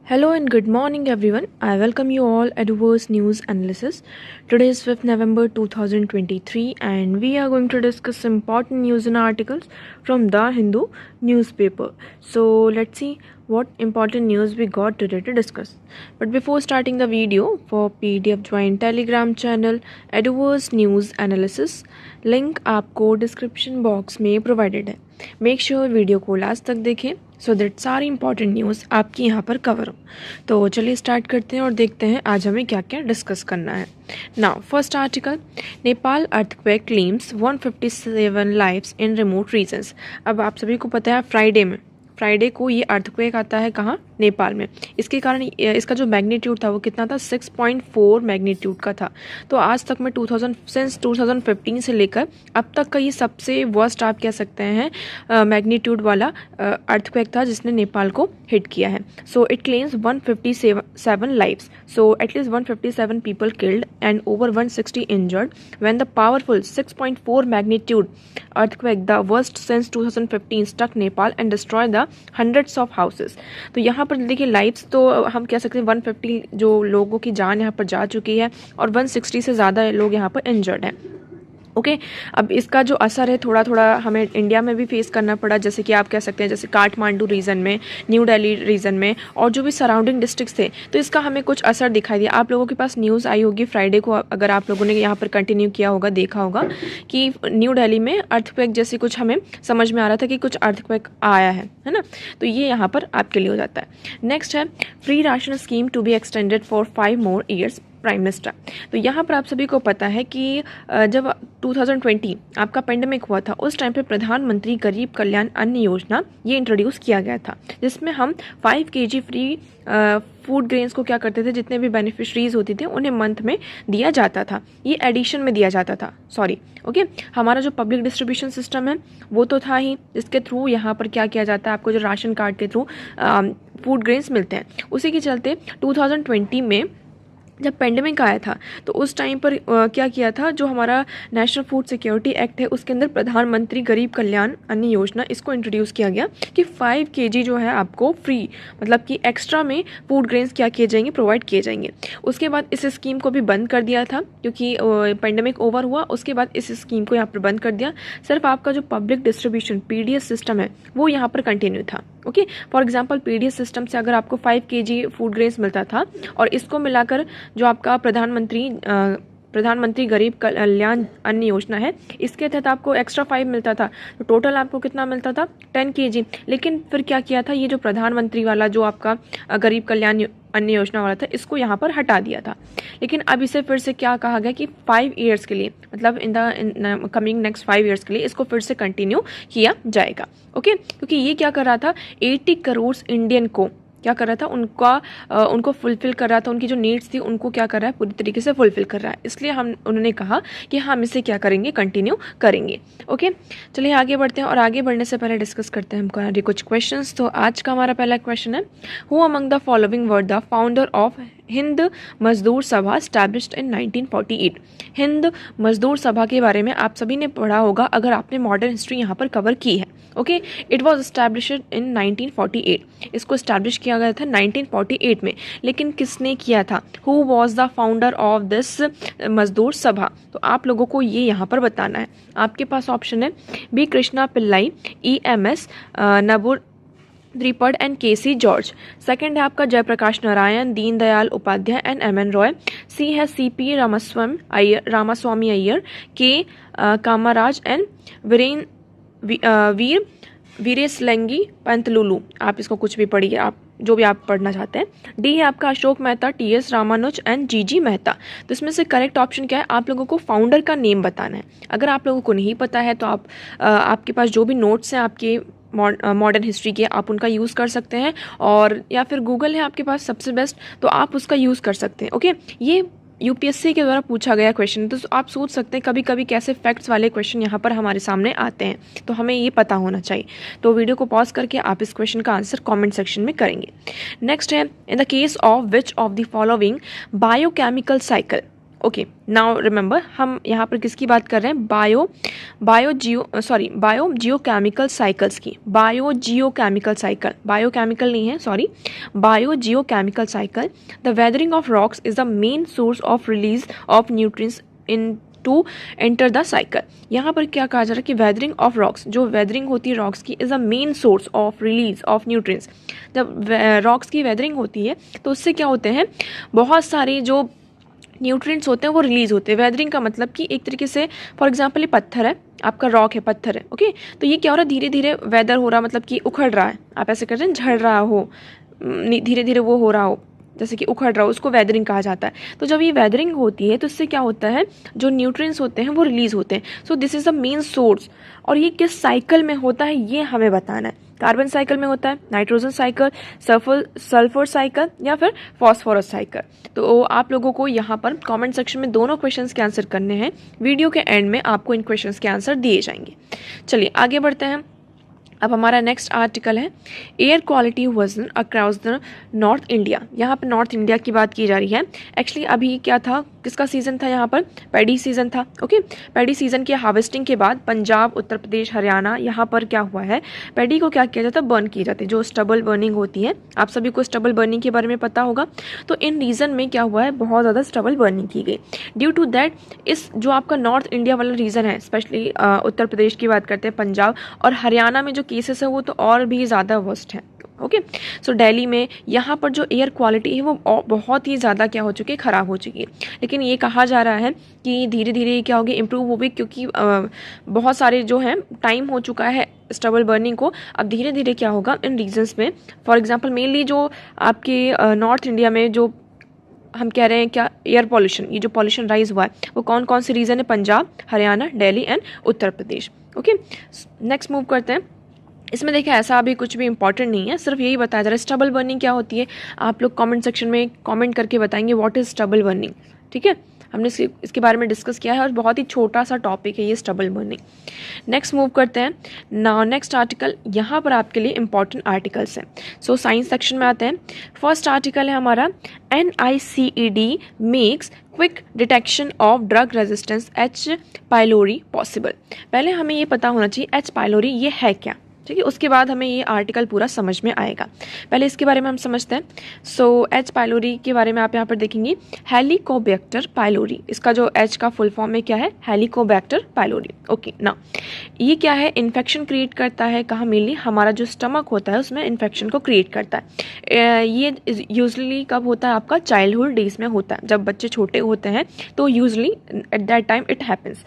Hello and good morning everyone. I welcome you all at Verse News Analysis. Today is 5th November 2023 and we are going to discuss important news and articles from The Hindu newspaper. So let's see what important news we got today to discuss. But before starting the video, for PDF join Telegram channel Edwards News Analysis. Link आपको description box में provided है. Make sure video को last तक देखें so that सारी important news आपकी यहाँ पर कवर हो. तो चलिए स्टार्ट करते हैं और देखते हैं आज हमें क्या क्या डिस्कस करना है. Now first article, Nepal earthquake claims 157 lives in remote regions. अब आप सभी को पता है फ्राइडे को ये अर्थक्वेक आता है कहाँ, नेपाल में. इसके कारण इसका जो मैग्नीट्यूड था वो कितना था, 6.4 मैग्नीट्यूड का था. तो आज तक में 2015 से लेकर अब तक का ये सबसे वर्स्ट आप कह सकते हैं मैग्नीट्यूड वाला अर्थक्वेक था जिसने नेपाल को हिट किया है. So it claims 157 lives. So at least 157 people killed and over 160 injured when the powerful 6.4 magnitude earthquake, the worst since 2015, struck Nepal and destroyed the hundreds of houses. तो यहाँ पर देखिए लाइव्स तो हम कह सकते हैं 150 जो लोगों की जान यहाँ पर जा चुकी है और 160 से ज़्यादा लोग यहाँ पर इंजर्ड हैं. ओके अब इसका जो असर है थोड़ा थोड़ा हमें इंडिया में भी फेस करना पड़ा, जैसे कि आप कह सकते हैं जैसे काठमांडू रीजन में, न्यू दिल्ली रीजन में और जो भी सराउंडिंग डिस्ट्रिक्ट्स थे, तो इसका हमें कुछ असर दिखाई दिया. आप लोगों के पास न्यूज़ आई होगी फ्राइडे को, अगर आप लोगों ने यहाँ पर कंटिन्यू किया होगा, देखा होगा कि न्यू दिल्ली में अर्थक्वेक जैसे कुछ हमें समझ में आ रहा था कि कुछ अर्थक्वेक आया है ना. तो ये यहाँ पर आपके लिए हो जाता है. नेक्स्ट है free ration scheme to be extended for 5 more years, prime minister. तो यहाँ पर आप सभी को पता है कि जब 2020 आपका पेंडेमिक हुआ था उस टाइम पे प्रधानमंत्री गरीब कल्याण अन्न योजना ये इंट्रोड्यूस किया गया था, जिसमें हम 5 kg फ्री फूड ग्रेन्स को क्या करते थे, जितने भी बेनिफिशरीज होती थे उन्हें मंथ में दिया जाता था. ये एडिशन में दिया जाता था, सॉरी. ओके हमारा जो पब्लिक डिस्ट्रीब्यूशन सिस्टम है वो तो था ही, इसके थ्रू यहाँ पर क्या किया जाता है, आपको जो राशन कार्ड के थ्रू फूड ग्रेन्स मिलते हैं. उसी के चलते 2020 में जब पेंडेमिक आया था तो उस टाइम पर क्या किया था, जो हमारा नेशनल फूड सिक्योरिटी एक्ट है उसके अंदर प्रधानमंत्री गरीब कल्याण अन्न योजना इसको इंट्रोड्यूस किया गया कि 5 kg जो है आपको फ्री, मतलब कि एक्स्ट्रा में फूड ग्रेन्स क्या किए जाएंगे, प्रोवाइड किए जाएंगे. उसके बाद इस स्कीम को भी बंद कर दिया था क्योंकि पेंडेमिक ओवर हुआ. उसके बाद इस स्कीम को यहाँ पर बंद कर दिया. सिर्फ आपका जो पब्लिक डिस्ट्रीब्यूशन PDS सिस्टम है वो यहाँ पर कंटिन्यू था. Okay for example PDS system से अगर आपको 5 kg फूड ग्रेन्स मिलता था और इसको मिलाकर जो आपका प्रधानमंत्री गरीब कल्याण अन्न योजना है इसके तहत आपको एक्स्ट्रा 5 मिलता था, तो टोटल आपको कितना मिलता था, 10 kg. लेकिन फिर क्या किया था, ये जो प्रधानमंत्री वाला जो आपका गरीब कल्याण अन्न योजना वाला था इसको यहाँ पर हटा दिया था. लेकिन अब इसे फिर से क्या कहा गया कि 5 years के लिए, मतलब in the coming next 5 years के लिए इसको फिर से कंटिन्यू किया जाएगा. ओके क्योंकि ये क्या कर रहा था, 80 करोड़ इंडियन को क्या कर रहा था, उनको फुलफिल कर रहा था, उनकी जो नीड्स थी उनको क्या कर रहा है, पूरी तरीके से फुलफिल कर रहा है. इसलिए उन्होंने कहा कि हम इसे क्या करेंगे, कंटिन्यू करेंगे. ओके चलिए आगे बढ़ते हैं और आगे बढ़ने से पहले डिस्कस करते हैं हम कुछ क्वेश्चंस. तो आज का हमारा पहला क्वेश्चन है, who among the following were the founder of Hind मजदूर सभा स्टैब्लिश्ड इन 1948. हिंद मजदूर सभा के बारे में आप सभी ने पढ़ा होगा अगर आपने मॉडर्न हिस्ट्री यहाँ पर कवर की है. Okay it was established in 1948. इसको एस्टैब्लिश किया गया था 1948 में. लेकिन किसने किया था, who was the founder of this मजदूर सभा. तो आप लोगों को ये यहाँ पर बताना है. आपके पास ऑप्शन है B Krishna Pillai, EMS Namboodiripad and KC George. Second है आपका Jayaprakash Narayan, Deendayal Upadhyay and MN Roy. C है CP Ramaswami Iyer, K Kamaraj and Veeresalingam Pantulu. आप इसको कुछ भी पढ़िए, आप जो भी आप पढ़ना चाहते हैं. डी है आपका Ashok Mehta, TS Ramanuj and GG Mehta. तो इसमें से करेक्ट ऑप्शन क्या है, आप लोगों को फाउंडर का नेम बताना है. अगर आप लोगों को नहीं पता है तो आपके पास जो भी नोट्स हैं आपके मॉडर्न हिस्ट्री के, आप उनका यूज़ कर सकते हैं, और या फिर गूगल है आपके पास सबसे बेस्ट, तो आप उसका यूज़ कर सकते हैं. ओके ये UPSC के द्वारा पूछा गया क्वेश्चन, तो आप सोच सकते हैं कभी कभी कैसे फैक्ट्स वाले क्वेश्चन यहाँ पर हमारे सामने आते हैं, तो हमें ये पता होना चाहिए. तो वीडियो को पॉज करके आप इस क्वेश्चन का आंसर कमेंट सेक्शन में करेंगे. नेक्स्ट है, in the case of which of the following biochemical cycle. Okay, now remember हम यहाँ पर किसकी बात कर रहे हैं, बायो जियोकेमिकल साइकिल्स की। बायो जियोकेमिकल साइकिल, बायोकेमिकल नहीं है, sorry, bio geochemical cycle. The weathering of rocks is the main source of release of nutrients in to enter the cycle. यहाँ पर क्या कहा जा रहा है कि वेदरिंग ऑफ रॉक्स, जो वेदरिंग होती है रॉक्स की, is a main source of release of nutrients. जब रॉक्स की वेदरिंग होती है तो उससे क्या होते हैं, बहुत सारे जो न्यूट्रिएंट्स होते हैं वो रिलीज होते हैं। वेदरिंग का मतलब कि एक तरीके से, फॉर एग्जांपल ये पत्थर है, आपका रॉक है, पत्थर है, ओके, तो ये क्या हो रहा है, धीरे धीरे वेदर हो रहा, मतलब कि उखड़ रहा है, आप ऐसे करते हैं झड़ रहा हो, धीरे धीरे वो हो रहा हो, जैसे कि उखड़ रहा हो, उसको वेदरिंग कहा जाता है। तो जब ये वेदरिंग होती है तो इससे क्या होता है, जो न्यूट्रिएंट्स होते हैं वो रिलीज होते हैं। So this is the main source. और ये किस साइकिल में होता है ये हमें बताना है। कार्बन साइकिल में होता है, नाइट्रोजन साइकिल, सल्फर साइकिल, या फिर फॉस्फोरस साइकिल। तो आप लोगों को यहाँ पर कमेंट सेक्शन में दोनों क्वेश्चंस के आंसर करने हैं। वीडियो के एंड में आपको इन क्वेश्चंस के आंसर दिए जाएंगे। चलिए आगे बढ़ते हैं। अब हमारा नेक्स्ट आर्टिकल है air quality version across the north India. यहाँ पर नॉर्थ इंडिया की बात की जा रही है। एक्चुअली अभी क्या था, किसका सीज़न था, यहाँ पर पैडी सीज़न था। ओके, पैडी सीज़न की हार्वेस्टिंग के बाद पंजाब, उत्तर प्रदेश, हरियाणा, यहाँ पर क्या हुआ है, पैडी को क्या किया जाता है, बर्न किए जाते हैं। जो स्टबल बर्निंग होती है, आप सभी को स्टबल बर्निंग के बारे में पता होगा। तो इन रीजन में क्या हुआ है, बहुत ज़्यादा स्टबल बर्निंग की गई। ड्यू टू दैट इस जो आपका नॉर्थ इंडिया वाला रीजन है, स्पेशली उत्तर प्रदेश की बात करते हैं, पंजाब और हरियाणा में जो केसेस है वो तो और भी ज़्यादा वर्स्ट है। ओके, सो दिल्ली में यहाँ पर जो एयर क्वालिटी है वो बहुत ही ज़्यादा क्या हो चुकी है, ख़राब हो चुकी है। लेकिन ये कहा जा रहा है कि धीरे धीरे क्या होगी, इम्प्रूव होगी, क्योंकि बहुत सारे जो हैं टाइम हो चुका है स्टबल बर्निंग को। अब धीरे धीरे क्या होगा इन रीजन्स में, फॉर एग्जांपल मेनली जो आपके नॉर्थ इंडिया में जो हम कह रहे हैं क्या, एयर पॉल्यूशन, ये जो पॉल्यूशन राइज हुआ है वो कौन कौन से रीजन है, Punjab, Haryana, Delhi and Uttar Pradesh. Okay, next move करते हैं। इसमें देखिए ऐसा अभी कुछ भी इंपॉर्टेंट नहीं है, सिर्फ यही बताया जा रहा है स्टबल बर्निंग क्या होती है। आप लोग कमेंट सेक्शन में कमेंट करके बताएंगे व्हाट इज स्टबल बर्निंग। ठीक है, हमने इसके बारे में डिस्कस किया है और बहुत ही छोटा सा टॉपिक है ये स्टबल बर्निंग। नेक्स्ट मूव करते हैं। नाउ नेक्स्ट आर्टिकल, यहाँ पर आपके लिए इंपॉर्टेंट आर्टिकल्स हैं। सो साइंस सेक्शन में आते हैं। फर्स्ट आर्टिकल है हमारा NICED makes quick detection of drug resistance H. Pylori possible. पहले हमें ये पता होना चाहिए H. पाइलोरी ये है क्या, ठीक है, उसके बाद हमें ये आर्टिकल पूरा समझ में आएगा। पहले इसके बारे में हम समझते हैं। सो H. पाइलोरी के बारे में आप यहाँ पर देखेंगे, हेलिकोबैक्टर पाइलोरी, इसका जो H का फुल फॉर्म में क्या है, हेलिकोबैक्टर पाइलोरी। ओके, ना ये क्या है, इन्फेक्शन क्रिएट करता है, कहाँ मेनली हमारा जो स्टमक होता है उसमें इन्फेक्शन को क्रिएट करता है। ये यूजली कब होता है, आपका चाइल्डहुड डेज में होता है, जब बच्चे छोटे होते हैं तो usually at that time it happens.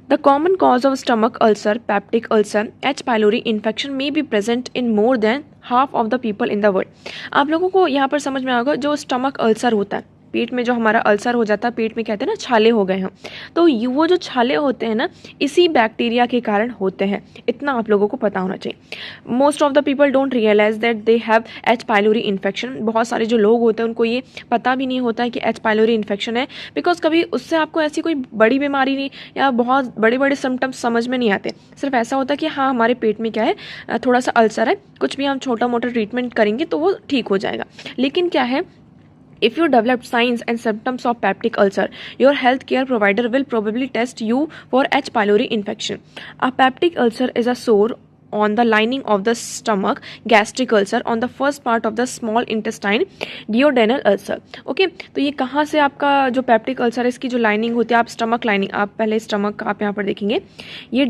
The common cause of stomach ulcer, peptic ulcer, H. pylori infection may be present in more than half of the people in the world। आप लोगों को यहाँ पर समझ में आएगा, जो स्टमक अल्सर होता है, पेट में जो हमारा अल्सर हो जाता है, पेट में कहते हैं ना छाले हो गए हैं, तो वो जो छाले होते हैं ना, इसी बैक्टीरिया के कारण होते हैं। इतना आप लोगों को पता होना चाहिए। Most of the people don't realise that they have H. Pylori infection. बहुत सारे जो लोग होते हैं उनको ये पता भी नहीं होता है कि H. पाइलोरी इन्फेक्शन है, बिकॉज कभी उससे आपको ऐसी कोई बड़ी बीमारी नहीं या बहुत बड़े बड़े सिम्टम्स समझ में नहीं आते। सिर्फ ऐसा होता है कि हाँ हमारे पेट में क्या है, थोड़ा सा अल्सर है, कुछ भी हम छोटा मोटा ट्रीटमेंट करेंगे तो वो ठीक हो जाएगा। लेकिन क्या है, if you develop signs and symptoms of peptic ulcer, your healthcare provider will probably test you for H. pylori infection. A peptic ulcer is a sore on the lining of the stomach, gastric ulcer on the first part of the small intestine, duodenal ulcer. Okay, तो ये कहाँ से आपका जो peptic ulcer है, इसकी जो lining होती है, आप स्टमक लाइनिंग, आप पहले स्टमक आप यहाँ पर देखेंगे, ये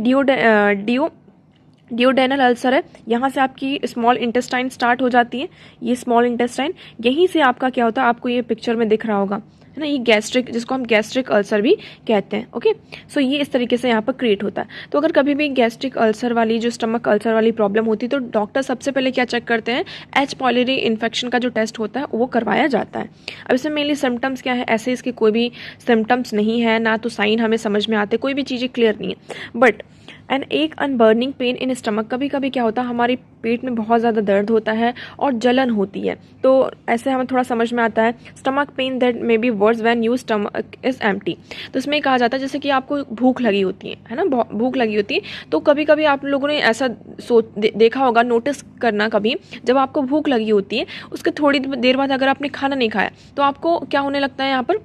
डियोडेनल अल्सर है, यहाँ से आपकी स्मॉल इंटेस्टाइन स्टार्ट हो जाती है। ये स्मॉल इंटेस्टाइन, यहीं से आपका क्या होता है, आपको ये पिक्चर में दिख रहा होगा, है ना, ये गैस्ट्रिक, जिसको हम गैस्ट्रिक अल्सर भी कहते हैं। ओके, सो ये इस तरीके से यहाँ पर क्रिएट होता है। तो अगर कभी भी गैस्ट्रिक अल्सर वाली, जो स्टमक अल्सर वाली प्रॉब्लम होती है, तो डॉक्टर सबसे पहले क्या चेक करते हैं, H. पाइलोरी इन्फेक्शन का जो टेस्ट होता है वो करवाया जाता है। अब इसमें मेनली सिम्टम्स क्या है, ऐसे इसके कोई भी सिम्टम्स नहीं है, ना तो साइन हमें समझ में आते, कोई भी चीज़ें क्लियर नहीं है। बट एंड एक अनबर्निंग पेन इन स्टमक, कभी कभी क्या होता है, हमारे पेट में बहुत ज़्यादा दर्द होता है और जलन होती है, तो ऐसे हमें थोड़ा समझ में आता है। Stomach pain that may be verse when you stomach is empty, तो इसमें कहा जाता है जैसे कि आपको भूख लगी होती है ना, भूख लगी होती है, तो कभी कभी आप लोगों ने ऐसा देखा होगा, नोटिस करना कभी, जब आपको भूख लगी होती है उसके थोड़ी देर बाद अगर आपने खाना नहीं खाया तो आपको क्या होने लगता है, यहाँ पर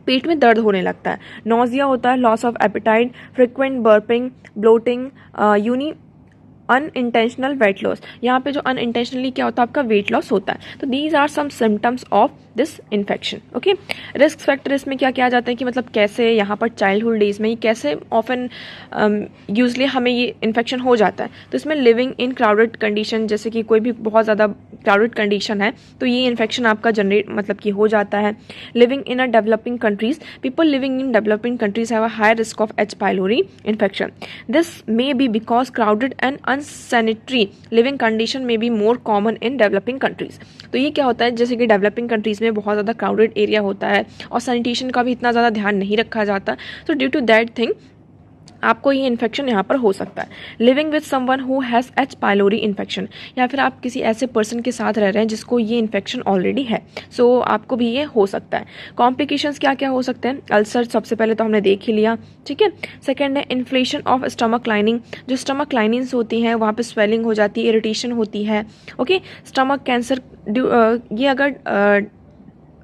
पेट में दर्द होने लगता है, नोजिया होता है, loss of appetite, frequent burping, bloating, unintentional weight loss. यहाँ पे जो अनइंटेंशनली क्या होता है, आपका वेट लॉस होता है। तो these are some symptoms of this infection. Okay, risk factor इसमें क्या किया जाता है कि मतलब कैसे यहाँ पर चाइल्डहुड डेज में ये कैसे ऑफन यूजली हमें ये इन्फेक्शन हो जाता है। तो इसमें लिविंग इन क्राउडेड कंडीशन, जैसे कि कोई भी बहुत ज़्यादा क्राउडेड कंडीशन है तो ये इन्फेक्शन आपका जनरेट मतलब कि हो जाता है। Living in a developing countries, people living in developing countries have a high risk of H pylori infection. This may be because crowded and unsanitary living condition may be more common in developing countries. तो ये क्या होता है, जैसे कि developing countries में बहुत ज़्यादा क्राउडेड एरिया होता है और सैनिटेशन का भी इतना ज़्यादा ध्यान नहीं रखा जाता, तो ड्यू टू दैट थिंग आपको ये इन्फेक्शन यहाँ पर हो सकता है। Living with someone who has H pylori infection, या फिर आप किसी ऐसे पर्सन के साथ रह रहे हैं जिसको ये इन्फेक्शन ऑलरेडी है, सो आपको भी ये हो सकता है। कॉम्प्लिकेशंस क्या क्या हो सकते हैं, अल्सर सबसे पहले तो हमने देख ही लिया, ठीक है। सेकेंड है इन्फ्लेशन ऑफ स्टमक लाइनिंग, जो स्टमक लाइनिंग्स होती हैं वहाँ पर स्वेलिंग हो जाती है, इरिटेशन होती है। ओके, स्टमक कैंसर, ये अगर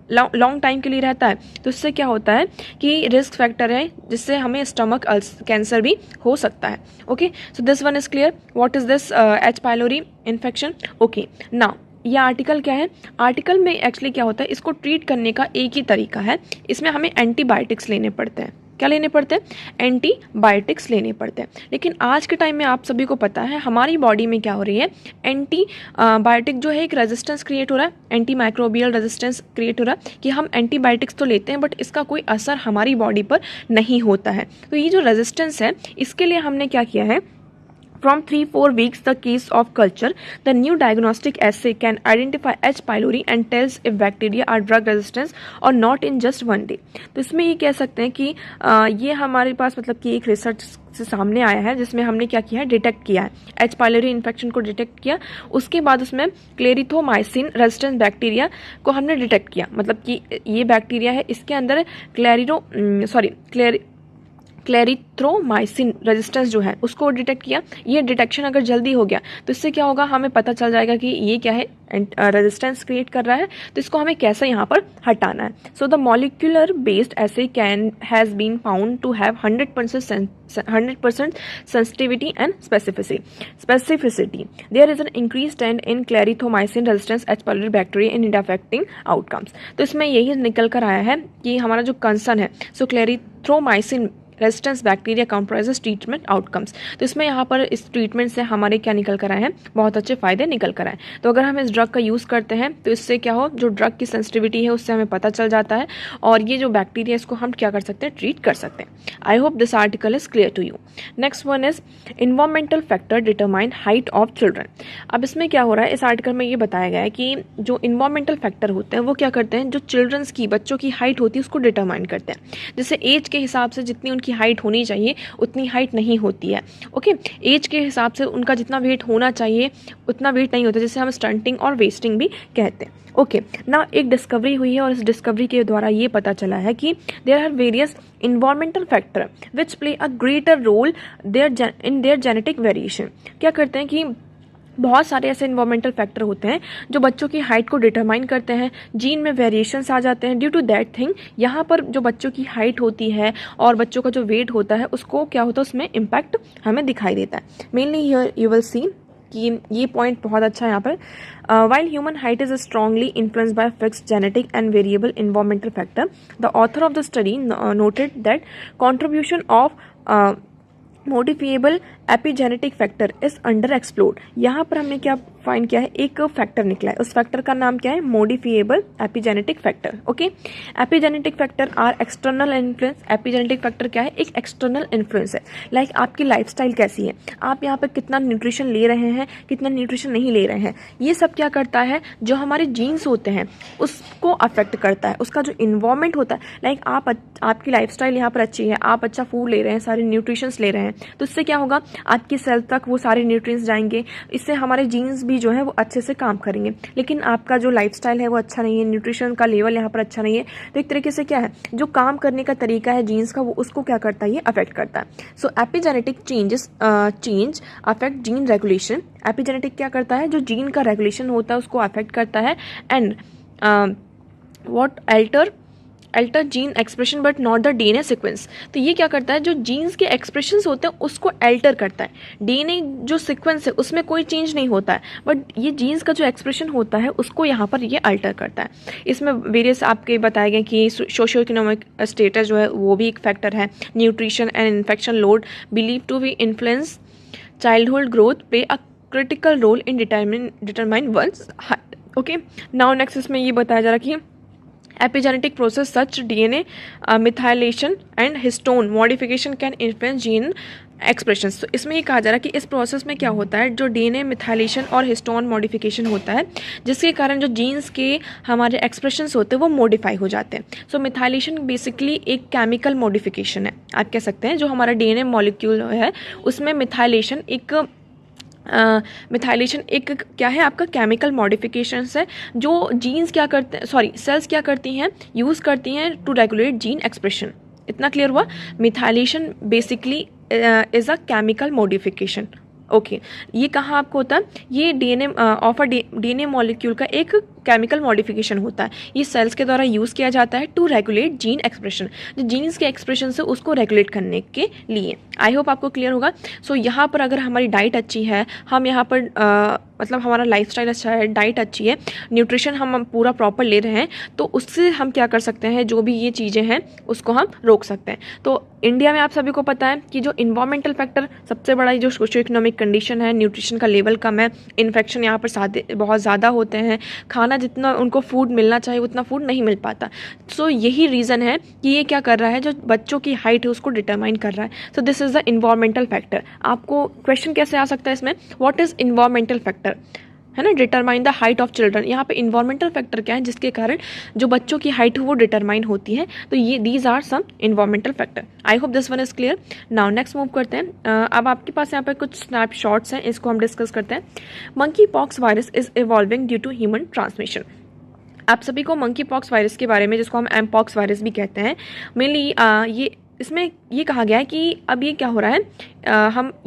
लॉन्ग टाइम के लिए रहता है तो इससे क्या होता है कि रिस्क फैक्टर है जिससे हमें स्टमक कैंसर भी हो सकता है। Okay, so this one is clear. What is this H pylori infection? Okay, now ये आर्टिकल क्या है, आर्टिकल में एक्चुअली क्या होता है, इसको ट्रीट करने का एक ही तरीका है, इसमें हमें एंटीबायोटिक्स लेने पड़ते हैं। क्या लेने पड़ते हैं? एंटीबायोटिक्स लेने पड़ते हैं। लेकिन आज के टाइम में आप सभी को पता है हमारी बॉडी में क्या हो रही है, एंटी बायोटिक जो है एक रेजिस्टेंस क्रिएट हो रहा है, एंटी माइक्रोबियल रेजिस्टेंस क्रिएट हो रहा है कि हम एंटीबायोटिक्स तो लेते हैं बट इसका कोई असर हमारी बॉडी पर नहीं होता है। तो ये जो रेजिस्टेंस है इसके लिए हमने क्या किया है, from 3-4 weeks the case of culture, the new diagnostic assay can identify H. pylori and tells if bacteria are drug resistant or not in just one day। तो इसमें ये कह सकते हैं कि ये हमारे पास मतलब कि एक रिसर्च से सामने आया है जिसमें हमने क्या किया है, डिटेक्ट किया है एच पाइलोरी इन्फेक्शन को डिटेक्ट किया, उसके बाद उसमें क्लेरिथोमाइसिन रेजिस्टेंट बैक्टीरिया को हमने डिटेक्ट किया, मतलब कि ये बैक्टीरिया है इसके अंदर क्लेरिथ्रोमाइसिन रेजिस्टेंस जो है उसको डिटेक्ट किया। ये डिटेक्शन अगर जल्दी हो गया तो इससे क्या होगा, हमें पता चल जाएगा कि ये क्या है, रेजिस्टेंस क्रिएट कर रहा है, तो इसको हमें कैसे यहाँ पर हटाना है। So the molecular based assay has been found to have 100% sensitivity and specificity. There is an increased trend in clarithromycin resistance H. pylori bacteria in affecting outcomes। तो इसमें यही निकल कर आया है कि हमारा जो कंसर्न है, so clarithromycin resistance bacteria comprises treatment outcomes. तो इसमें यहाँ पर इस ट्रीटमेंट से हमारे क्या निकल कर आए हैं, बहुत अच्छे फायदे निकल कर आए। तो अगर हम इस ड्रग का यूज़ करते हैं तो इससे क्या हो, जो ड्रग की सेंसिटिविटी है उससे हमें पता चल जाता है और ये जो बैक्टीरिया इसको हम क्या कर सकते हैं, ट्रीट कर सकते हैं। I hope this article is clear to you. Next one is environmental factor determine height of children. अब इसमें क्या हो रहा है, इस आर्टिकल में ये बताया गया है कि जो इन्वायरमेंटल फैक्टर होते हैं वो क्या करते हैं, जो चिल्ड्रंस की, बच्चों की हाइट होती है उसको डिटरमाइन करते हैं। जैसे एज के हिसाब से जितनी उनकी हाइट होनी चाहिए उतनी हाइट नहीं होती है। ओके, एज के हिसाब से उनका जितना वेट होना चाहिए उतना वेट नहीं होता, जैसे हम स्टंटिंग और वेस्टिंग भी कहते हैं। ओके, ना एक डिस्कवरी हुई है और इस डिस्कवरी के द्वारा ये पता चला है कि there are various environmental factor which play a greater role in their genetic variation. क्या करते हैं कि बहुत सारे ऐसे इन्वायरमेंटल फैक्टर होते हैं जो बच्चों की हाइट को डिटरमाइन करते हैं, जीन में वेरिएशंस आ जाते हैं। ड्यू टू दैट थिंग यहाँ पर जो बच्चों की हाइट होती है और बच्चों का जो वेट होता है उसको क्या होता है, उसमें इम्पैक्ट हमें दिखाई देता है। Mainly here you will see कि ये पॉइंट बहुत अच्छा है यहाँ पर। While human height is strongly influenced by fixed genetic and variable environmental factor, the author of the study noted that contribution of modifiable epigenetic factor is under explored. यहाँ पर हमने क्या फाइंड किया है, एक फैक्टर निकला है, उस फैक्टर का नाम क्या है, modifiable epigenetic factor. Okay, epigenetic factor are external influence. Epigenetic factor क्या है, एक एक्सटर्नल इन्फ्लुएंस है, लाइक आपकी लाइफस्टाइल कैसी है, आप यहाँ पर कितना न्यूट्रिशन ले रहे हैं, कितना न्यूट्रिशन नहीं ले रहे हैं, ये सब क्या करता है, जो हमारे जीन्स होते हैं उसको अफेक्ट करता है। उसका जो इन्वायरमेंट होता है, लाइक आपकी लाइफस्टाइल यहाँ पर अच्छी है, आप अच्छा फूड ले रहे हैं, सारे न्यूट्रिशंस ले रहे हैं, तो इससे क्या होगा, आपकी सेल तक वो सारे न्यूट्रिएंट्स जाएंगे, इससे हमारे जीन्स भी जो है वो अच्छे से काम करेंगे। लेकिन आपका जो लाइफस्टाइल है वो अच्छा नहीं है, न्यूट्रिशन का लेवल यहाँ पर अच्छा नहीं है, तो एक तरीके से क्या है, जो काम करने का तरीका है जीन्स का वो उसको क्या करता है, ये अफेक्ट करता है। So epigenetic change affect gene regulation. Epigenetic क्या करता है, जो जीन का रेगुलेशन होता है उसको अफेक्ट करता है। And what alter alter gene expression but not the DNA sequence. तो ये क्या करता है, जो जीन्स के एक्सप्रेशंस होते हैं उसको अल्टर करता है। डीएनए जो सीक्वेंस है उसमें कोई चेंज नहीं होता है, बट ये जीन्स का जो एक्सप्रेशन होता है उसको यहाँ पर ये अल्टर करता है। इसमें वेरियस आपके बताए गए कि सोशो इकोनॉमिक स्टेटस जो है वो भी एक फैक्टर है। Nutrition and infection load believe to be influence childhood growth play a critical role in determine one's height. Okay, now next इसमें ये बताया जा रहा है कि epigenetic process such DNA methylation and histone modification can influence gene expressions। तो इसमें ये कहा जा रहा है कि इस प्रोसेस में क्या होता है, जो DNA मिथाइलेशन और हिस्टोन मॉडिफिकेशन होता है जिसके कारण जो जीन्स के हमारे एक्सप्रेशंस होते हैं वो मॉडिफाई हो जाते हैं। सो मिथाइलेशन बेसिकली एक केमिकल मॉडिफिकेशन है, आप कह सकते हैं। जो हमारा DNA मॉलिक्यूल है उसमें मिथाइलेशन एक क्या है, आपका केमिकल मॉडिफिकेशंस है जो जीन्स क्या करते हैं, सेल्स क्या करती हैं, यूज़ करती हैं टू रेगुलेट जीन एक्सप्रेशन। इतना क्लियर हुआ। Methylation basically is a chemical modification. Okay, ये कहाँ आपको होता है, ये डीएनए मॉलिक्यूल का एक केमिकल मॉडिफिकेशन होता है। ये सेल्स के द्वारा यूज़ किया जाता है टू रेगुलेट जीन एक्सप्रेशन, जो जीन्स के एक्सप्रेशन से उसको रेगुलेट करने के लिए। आई होप आपको क्लियर होगा। सो यहाँ पर अगर हमारी डाइट अच्छी है, हम यहाँ पर मतलब हमारा लाइफस्टाइल अच्छा है, डाइट अच्छी है, न्यूट्रिशन हम पूरा प्रॉपर ले रहे हैं, तो उससे हम क्या कर सकते हैं, जो भी ये चीज़ें हैं उसको हम रोक सकते हैं। तो इंडिया में आप सभी को पता है कि जो इन्वायरमेंटल फैक्टर सबसे बड़ा, जो सोशो इकोनॉमिक कंडीशन है, न्यूट्रिशन का लेवल कम है, इन्फेक्शन यहाँ पर बहुत ज़्यादा होते हैं, खाना जितना उनको फूड मिलना चाहिए उतना फूड नहीं मिल पाता। सो यही रीज़न है कि ये क्या कर रहा है, जो बच्चों की हाइट है उसको डिटरमाइन कर रहा है। So this is the environmental factor. आपको क्वेश्चन कैसे आ सकता है इसमें, व्हाट इज़ इन्वायरमेंटल फैक्टर, है ना, determine the height of children. यहाँ पे इन्वायरमेंटल फैक्टर क्या है जिसके कारण जो बच्चों की हाइट है वो डिटरमाइन होती है। तो ये these are some environmental factor. I hope this one is clear. Now next move करते हैं। अब आपके पास यहाँ पे कुछ स्नैपशॉट्स हैं, इसको हम डिस्कस करते हैं। Monkey pox virus is evolving due to human transmission. आप सभी को मंकी पॉक्स वायरस के बारे में, जिसको हम एम पॉक्स वायरस भी कहते हैं, मेनली ये इसमें ये कहा गया है कि अब ये क्या हो रहा है,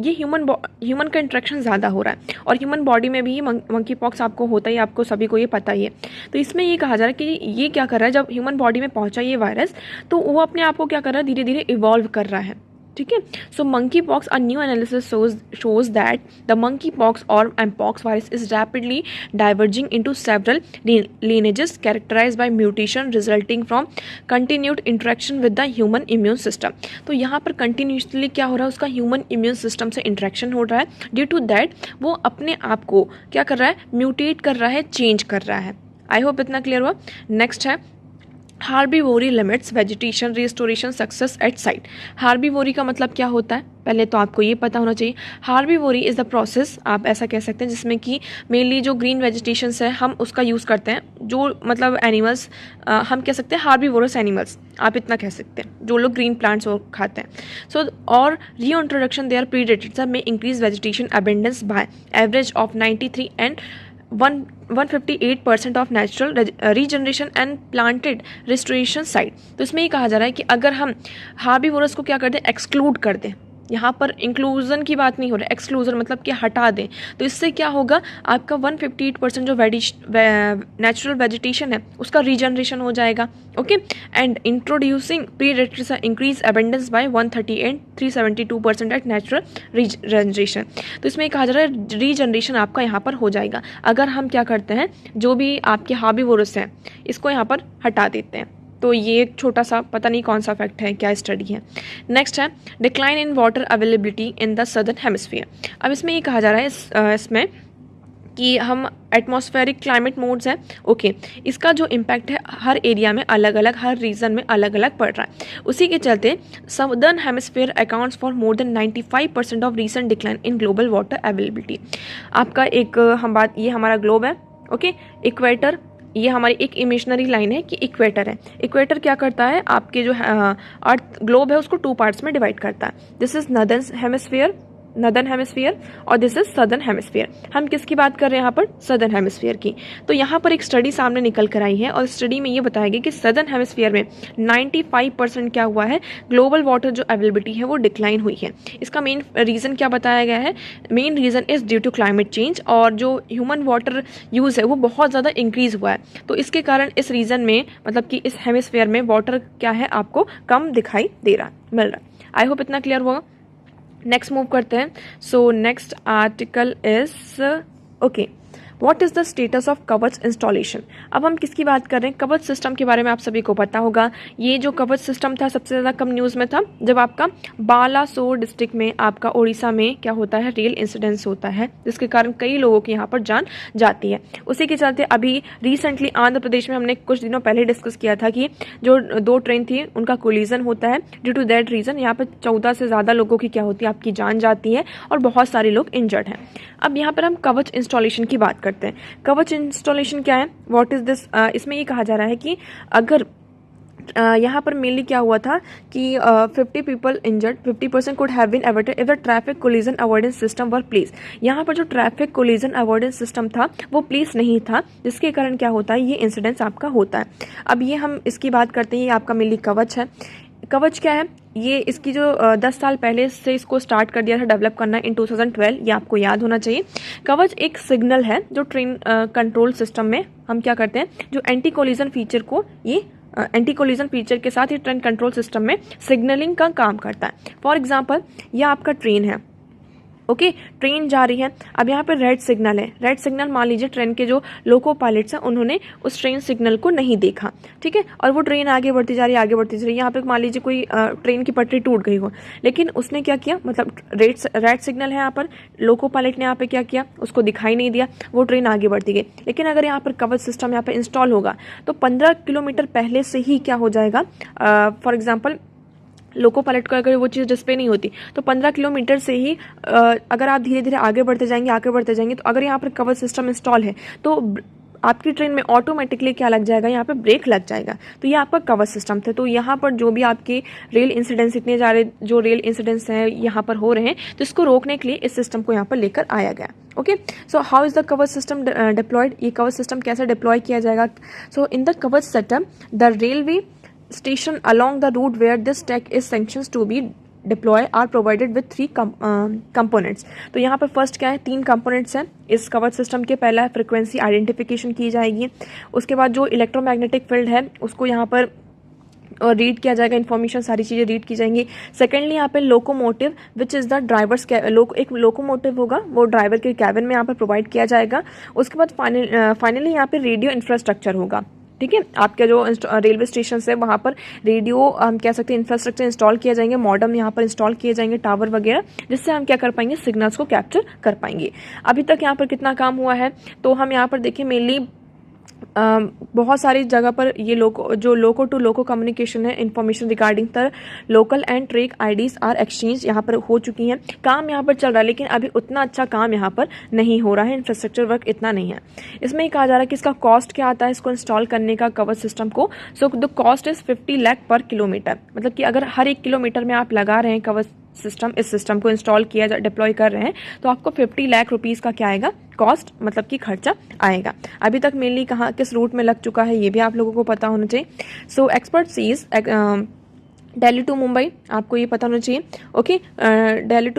ये ह्यूमन का इंट्रैक्शन ज़्यादा हो रहा है, और ह्यूमन बॉडी में भी मंकी पॉक्स आपको होता ही, आपको सभी को ये पता ही है। तो इसमें ये कहा जा रहा है कि ये क्या कर रहा है, जब ह्यूमन बॉडी में पहुंचा ये वायरस, तो वो अपने आप को क्या कर रहा है, धीरे धीरे इवॉल्व कर रहा है। ठीक है। So monkey pox, a new analysis shows that the monkeypox or mpox virus is rapidly diverging into several lineages characterized by mutation resulting from continued interaction with the human immune system। तो यहाँ पर continuously क्या हो रहा है, उसका human immune system से interaction हो रहा है। ड्यू टू दैट वो अपने आप को क्या कर रहा है, म्यूटेट कर रहा है, चेंज कर रहा है। आई होप इतना क्लियर हुआ। नेक्स्ट है herbivory limits vegetation restoration success at site. Herbivory का मतलब क्या होता है, पहले तो आपको ये पता होना चाहिए। हार्बीवोरी इज़ द प्रोसेस, आप ऐसा कह सकते हैं, जिसमें कि मेनली जो ग्रीन वेजिटेशंस है हम उसका यूज़ करते हैं। जो मतलब एनिमल्स हम कह सकते हैं हार्बीवोरस एनिमल्स, आप इतना कह सकते हैं, जो लोग ग्रीन प्लांट्स खाते हैं। सो और री इंट्रोडक्शन देयर प्रीडेटर्स में increase vegetation abundance by average of 93 and 158% of natural regeneration and planted restoration site. तो इसमें ये कहा जा रहा है कि अगर हम हार्बीवोरस को क्या कर दें, एक्सक्लूड कर दें, यहाँ पर इंक्लूजन की बात नहीं हो रही, एक्सक्लूजन मतलब कि हटा दें, तो इससे क्या होगा, आपका 158% जो नेचुरल वेजिटेशन है उसका रीजनरेशन हो जाएगा। Okay, and introducing predators increase abundance by 130 and 372% at natural regeneration. तो इसमें कहा जा रहा है रीजनरेशन आपका यहाँ पर हो जाएगा अगर हम क्या करते हैं, जो भी आपके हार्बीवोरस हैं इसको यहाँ पर हटा देते हैं। तो ये एक छोटा सा, पता नहीं कौन सा फैक्ट है, क्या स्टडी है। नेक्स्ट है decline in water availability in the southern hemisphere. अब इसमें ये कहा जा रहा है इसमें कि हम एटमॉस्फेरिक क्लाइमेट मोड्स हैं। ओके, इसका जो इम्पैक्ट है हर एरिया में अलग अलग, हर रीजन में अलग अलग पड़ रहा है। उसी के चलते southern hemisphere accounts for more than 95% of recent decline in global water availability. आपका एक ये हमारा ग्लोब है। ओके, इक्वेटर, ये हमारी एक इमेजनरी लाइन है कि इक्वेटर है। इक्वेटर क्या करता है, आपके जो अर्थ ग्लोब है उसको 2 पार्ट्स में डिवाइड करता है। This is northern hemisphere northern hemisphere और दिस इज सदर्न हेमिस्फीयर। हम किसकी बात कर रहे हैं यहाँ पर? सदर्न हेमिस्फीयर की। तो यहाँ पर एक स्टडी सामने निकल कर आई है और स्टडी में ये बताया गया कि सदर्न हेमिस्फीयर में 95% क्या हुआ है, ग्लोबल वाटर जो अवेलेबिलिटी है वो डिक्लाइन हुई है। इसका मेन रीज़न क्या बताया गया है? Main reason is due to climate change, और जो ह्यूमन वाटर यूज़ है वो बहुत ज़्यादा इंक्रीज़ हुआ है। तो इसके कारण इस रीजन में, मतलब कि इस हेमिस्फीयर में वाटर क्या है, आपको कम दिखाई दे रहा, मिल रहा। आई होप इतना क्लियर हुआ। नेक्स्ट मूव करते हैं। So next article is okay, what is the status of कवच इंस्टॉलेशन। अब हम किसकी बात कर रहे हैं? कवच सिस्टम के बारे में आप सभी को पता होगा। ये जो कवच सिस्टम था सबसे ज़्यादा कम न्यूज़ में था जब आपका बालासोर डिस्ट्रिक्ट में, आपका उड़ीसा में क्या होता है, रेल इंसिडेंस होता है, जिसके कारण कई लोगों की यहाँ पर जान जाती है। उसी के चलते अभी रिसेंटली आंध्र प्रदेश में हमने कुछ दिनों पहले डिस्कस किया था कि जो 2 ट्रेन थी उनका कोलिजन होता है। ड्यू टू दैट रीज़न यहाँ पर 14 से ज़्यादा लोगों की क्या होती है, आपकी जान जाती है और बहुत सारे लोग इंजर्ड हैं। अब यहाँ पर हम कवच इंस्टॉलेशन की बात करते हैं। कवच इंस्टॉलेशन क्या है, व्हाट इज दिस? इसमें ये कहा जा रहा है कि अगर यहाँ पर मेनली क्या हुआ था कि 50 people injured, 50% could have been avoided if the traffic collision avoidance system were place. यहाँ पर जो ट्रैफिक कोलिजन अवॉइडेंस सिस्टम था वो प्लेस नहीं था, जिसके कारण क्या होता है, ये इंसिडेंस आपका होता है। अब ये हम इसकी बात करते हैं, ये आपका मेनली कवच है। कवच क्या है? ये इसकी जो 10 साल पहले से इसको स्टार्ट कर दिया था डेवलप करना इन 2012, ये आपको याद होना चाहिए। कवच एक सिग्नल है जो ट्रेन कंट्रोल सिस्टम में हम क्या करते हैं, जो एंटी कोलिजन फीचर को, ये एंटी कोलिजन फीचर के साथ ही ट्रेन कंट्रोल सिस्टम में सिग्नलिंग का काम करता है। फॉर एग्जांपल, ये आपका ट्रेन है, ओके, ट्रेन जा रही है। अब यहाँ पे रेड सिग्नल है। रेड सिग्नल, मान लीजिए ट्रेन के जो लोको पायलट्स हैं उन्होंने उस ट्रेन सिग्नल को नहीं देखा, ठीक है, और वो ट्रेन आगे बढ़ती जा रही है, आगे बढ़ती जा रही है। यहाँ पे मान लीजिए कोई ट्रेन की पटरी टूट गई हो, लेकिन उसने क्या किया, मतलब रेड सिग्नल है यहाँ पर, लोको पायलट ने यहाँ पे क्या किया, उसको दिखाई नहीं दिया, वो ट्रेन आगे बढ़ती गई। लेकिन अगर यहाँ पर कवच सिस्टम यहाँ पर इंस्टॉल होगा तो 15 किलोमीटर पहले से ही क्या हो जाएगा, फॉर एग्जाम्पल लोको पायलट को अगर वो चीज़ डिस्प्ले नहीं होती तो 15 किलोमीटर से ही अगर आप धीरे धीरे आगे बढ़ते जाएंगे, तो अगर यहाँ पर कवच सिस्टम इंस्टॉल है तो आपकी ट्रेन में ऑटोमेटिकली क्या लग जाएगा, यहाँ पे ब्रेक लग जाएगा। तो ये आपका कवच सिस्टम था। तो यहाँ पर जो भी आपके रेल इंसिडेंट्स, इतने सारे जो रेल इंसिडेंट्स हैं यहाँ पर हो रहे हैं, तो इसको रोकने के लिए इस सिस्टम को यहाँ पर लेकर आया गया। Okay, so how is the कवच सिस्टम डिप्लॉयड? ये कवच सिस्टम कैसे डिप्लॉय किया जाएगा? सो इन द कवच system the railway station along the route where this tech is sanctioned to be deployed are provided with 3 components। तो यहाँ पर फर्स्ट क्या है, 3 कंपोनेंट्स हैं इस कवच सिस्टम के। पहला है फ्रिक्वेंसी आइडेंटिफिकेशन की जाएगी, उसके बाद जो इलेक्ट्रोमैग्नेटिक फील्ड है उसको यहाँ पर और रीड किया जाएगा, इन्फॉर्मेशन सारी चीज़ें रीड की जाएंगी। सेकेंडली यहाँ पे locomotive which is the drivers, एक लोकोमोटिव होगा वो ड्राइवर के कैबिन में यहाँ पर प्रोवाइड किया जाएगा। उसके बाद फाइनली यहाँ पे रेडियो इंफ्रास्ट्रक्चर होगा, ठीक है। आपके जो रेलवे स्टेशन है वहाँ पर रेडियो, हम कह सकते हैं, इंफ्रास्ट्रक्चर इंस्टॉल किए जाएंगे, मॉडम यहाँ पर इंस्टॉल किए जाएंगे, टावर वगैरह, जिससे हम क्या कर पाएंगे, सिग्नल्स को कैप्चर कर पाएंगे। अभी तक यहाँ पर कितना काम हुआ है, तो हम यहाँ पर देखिए मेनली बहुत सारी जगह पर ये लोको टू लोको कम्युनिकेशन है, information regarding the local and track IDs are exchange यहाँ पर हो चुकी हैं। काम यहाँ पर चल रहा है, लेकिन अभी उतना अच्छा काम यहाँ पर नहीं हो रहा है, इंफ्रास्ट्रक्चर वर्क इतना नहीं है। इसमें ही कहा जा रहा है कि इसका कॉस्ट क्या आता है इसको इंस्टॉल करने का, कवच सिस्टम को। So the cost is 50 lakh पर किलोमीटर, मतलब कि अगर हर 1 किलोमीटर में आप लगा रहे हैं कवच सिस्टम, इस सिस्टम को इंस्टॉल किया डिप्लॉय कर रहे हैं, तो आपको 50 लाख रुपीज़ का क्या आएगा, कॉस्ट, मतलब कि खर्चा आएगा। अभी तक मेनली कहाँ किस रूट में लग चुका है ये भी आप लोगों को पता होना चाहिए। So expert sees Delhi to Mumbai, आपको ये पता होना चाहिए। Okay, Delhi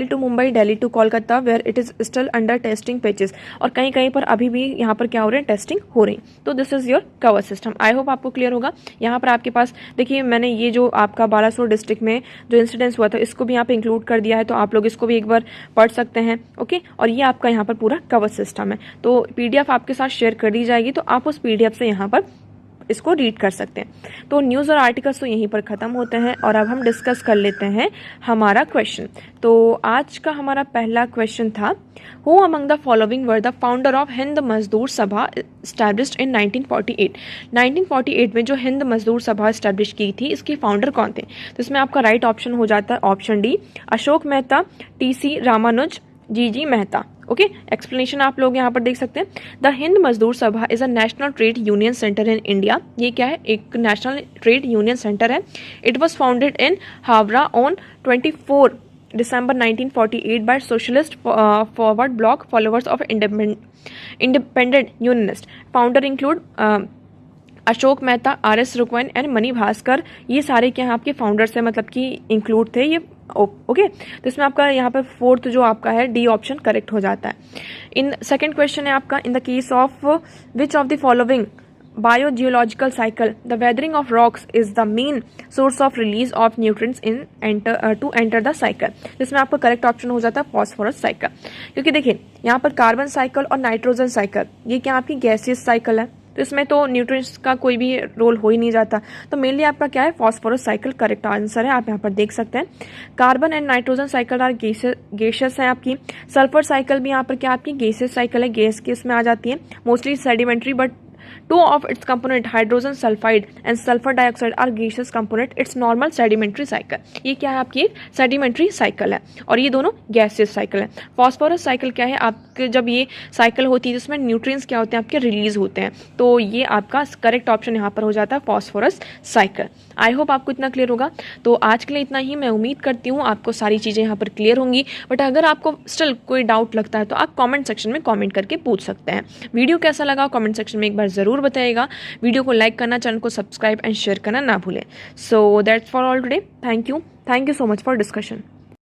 to Mumbai, Delhi to Kolkata, where it is still under testing patches, और कहीं कहीं पर अभी भी यहाँ पर क्या हो रहे हैं, टेस्टिंग हो रही। तो दिस इज़ योर कवच सिस्टम। आई होप आपको क्लियर होगा। यहाँ पर आपके पास देखिए, मैंने ये जो आपका बालासोर डिस्ट्रिक्ट में जो इंसिडेंस हुआ था इसको भी यहाँ पे इंक्लूड कर दिया है, तो आप लोग इसको भी एक बार पढ़ सकते हैं। ओके, और ये आपका यहाँ पर पूरा कवच सिस्टम है। तो PDF आपके साथ शेयर कर दी जाएगी, तो आप उस PDF से यहाँ पर इसको रीड कर सकते हैं। तो न्यूज़ और आर्टिकल्स तो यहीं पर ख़त्म होते हैं, और अब हम डिस्कस कर लेते हैं हमारा क्वेश्चन। तो आज का हमारा पहला क्वेश्चन था, who among the following were the founder of Hind मजदूर सभा एस्टैब्लिश्ड इन 1948। 1948 में जो हिंद मजदूर सभा एस्टैब्लिश की थी, इसके फाउंडर कौन थे? तो इसमें आपका राइट ऑप्शन हो जाता है option D, Ashok Mehta, TC Ramanuj, GG Mehta. Okay, explanation आप लोग यहाँ पर देख सकते हैं। द हिंद मजदूर सभा is a national trade union centre in India. ये क्या है, एक नेशनल ट्रेड यूनियन सेंटर है। It was founded in Howrah on 24 December 1948 by socialist forward bloc followers of independent unionists. Founder include Ashok Mehta, R.S. रुकवन एंड मनी भास्कर. ये सारे क्या हैं आपके फाउंडर्स हैं, मतलब कि इंक्लूड थे ये. ओके, तो इसमें आपका यहाँ पर फोर्थ जो आपका है डी ऑप्शन करेक्ट हो जाता है. इन सेकंड क्वेश्चन है आपका, इन the case of which of the following biogeological cycle the weathering of rocks is the main source of release of nutrients in to enter the cycle. जिसमें आपका correct option हो जाता है phosphorus cycle. क्योंकि देखिए यहाँ पर कार्बन साइकिल और नाइट्रोजन साइकिल ये क्या आपकी गैसियस साइकिल है, तो इसमें तो न्यूट्रिएंट्स का कोई भी रोल हो ही नहीं जाता. तो मेनली आपका क्या है, फॉस्फोरस साइकिल करेक्ट आंसर है. आप यहाँ पर देख सकते हैं carbon and nitrogen cycle are gaseous है आपकी. सल्फर साइकिल भी यहाँ पर क्या आपकी गैसियस साइकिल है, गैस के इसमें आ जाती है. Mostly sedimentary, but two of its component hydrogen sulfide and sulfur dioxide are gaseous component. It's normal sedimentary cycle. ये क्या है आपकी एक सेडिमेंट्री साइकिल है और ये दोनों गैसियस साइकिल है. फॉस्फोरस साइकिल क्या है आपके, जब ये साइकिल होती है जिसमें न्यूट्रिएंट्स क्या होते हैं आपके रिलीज होते हैं, तो ये आपका करेक्ट ऑप्शन यहाँ पर हो जाता है फॉस्फोरस साइकिल. आई होप आपको इतना क्लियर होगा. तो आज के लिए इतना ही. मैं उम्मीद करती हूँ आपको सारी चीज़ें यहाँ पर क्लियर होंगी. बट अगर आपको स्टिल कोई डाउट लगता है तो आप कॉमेंट सेक्शन में कॉमेंट करके पूछ सकते हैं. वीडियो कैसा लगा कॉमेंट सेक्शन में एक बार ज़रूर बताइएगा. वीडियो को लाइक करना, चैनल को सब्सक्राइब एंड शेयर करना ना भूलें. So that's for all today. Thank you so much for discussion.